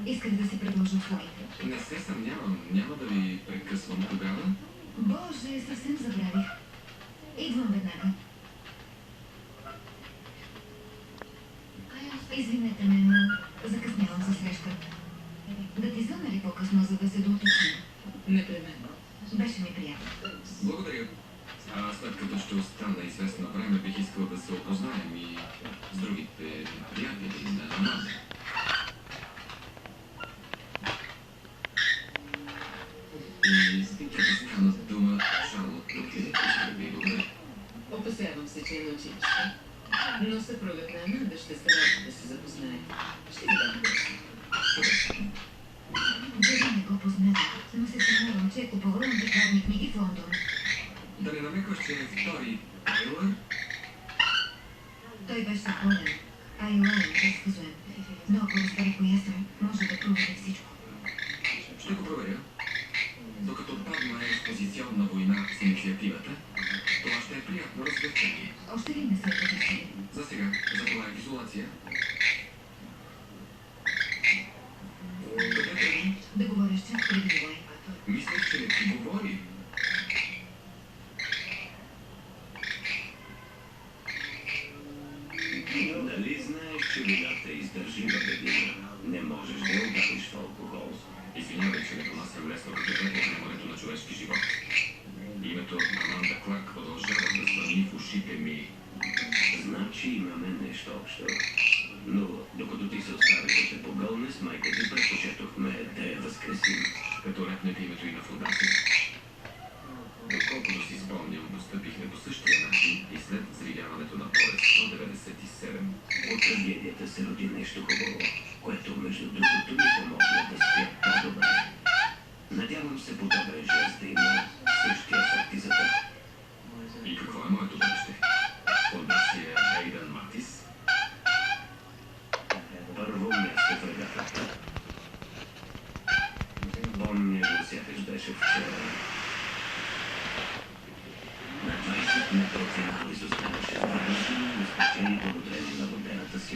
Исках да си предложа услугите. Не се съмнявам. Няма да ви прекъсвам тогава. Боже, съвсем забравих. Идвам веднага. Извинете ме, но закъснявам за среща. Да ти звънна ли по-късно, за да се доуточим? Непременно. Беше ми приятно. Благодаря. След като ще остана известно време, бих искал да се опознаем и с другите приятели на Аманда. И като стана дума, Шарлот тук е, ще ви благодаря. Опасявам се, че е на училище. Но съпругът на Аманда ще се радва да се запознае. Ще ви дам нещо. Дори не го познавам, но се съмнявам, че е купувал антикварни книги в Лондон. Да не намекваш, че е втори Тайлър? Той беше болен, а и Лондон предсказуем. Но ако разбере коя съм, може да провери всичко. Ще го проверя. Докато падна експозиционна война с инициативата, това ще е приятно развлечение. Още ли не се подписали? За сега, за това е изолация. Къде тръгни? Да говориш чак преди Лай. Мислех, че не ти говори. Нали знаеш, че вината е издържива бедина? Не можеш да я удариш в алкохол. Извинявай, че не понасям лесно като отнемането на човешки живот. Името Аманда Кларк продължава да звъни в ушите ми. Значи имаме нещо общо. Но докато ти се остави да се погълне с майка ти, предпочетохме да я възкресим. Като репнете името и на фундация. Доколкото си спомням, постъпихме по същия начин и след взривяването на Полет 197. От трагедията се роди нещо хубаво, което между другото ми помогна да спя по-добре. Надявам се подобен жест да има същия ефект и за теб. И какво е моето бъдеще? Фундация Ейдън Матис? Първо място в регатата. Помня го, сякаш беше вчера. На 20 метра от финал изоставаше с 2 на спечели благодарение на водената си